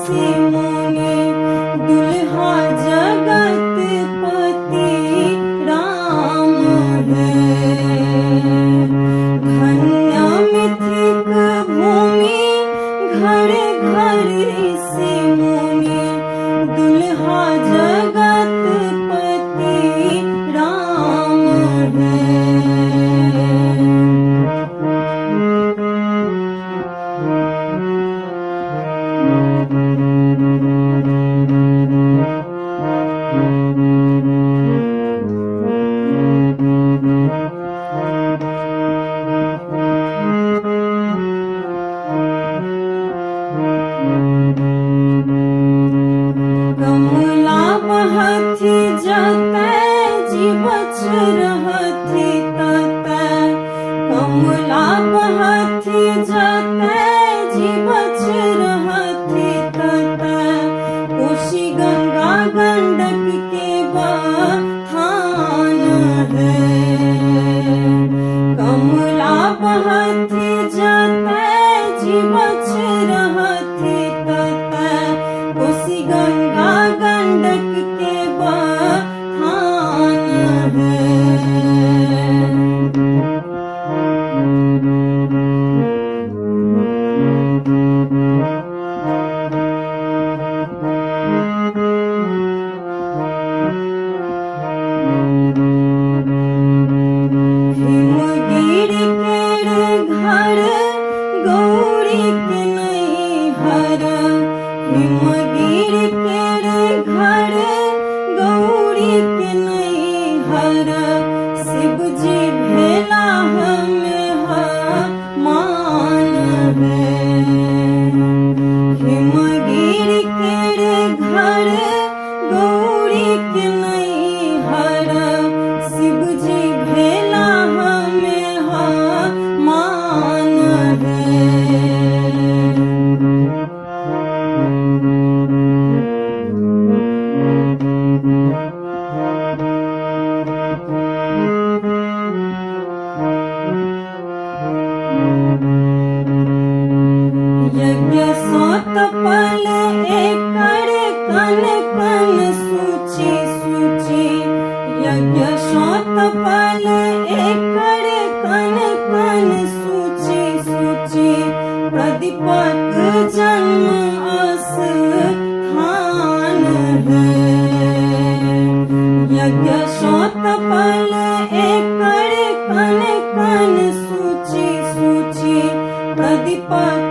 ऋषि मुनि दुल्हा जगत पति राम है। धन्य मिथिक भूमि घर घर ऋषि मुनि दुल्हा जगत पति राम है। कमला बहथि जतै जीवछ रहथि ततै। कमला बहथि जतै जीवछ रहथि ततै। कोशी गंगा गंडक के बखान है। कमला बहथि जतै जीवछ रहथि ततै। कोशी गंगा गंडक के बखान है। हिमगिरि केर घर गौरी के नैहर। हिमगिरि केर घर गौरी के नैहर। शिवजी भेला हमें मान है। हिमगिरि केर घर गौरी के नैहर। शिवजी भेला हमें मान है। यज्ञ सौ तपल एकर कन कन सूची सूची। यज्ञ सौ तपल एकर कन कन सूची सूची। प्रदीपक जन्म स्थान है। यज्ञ सौ तपल एकर कन कन सूची सूची। प्रदीपक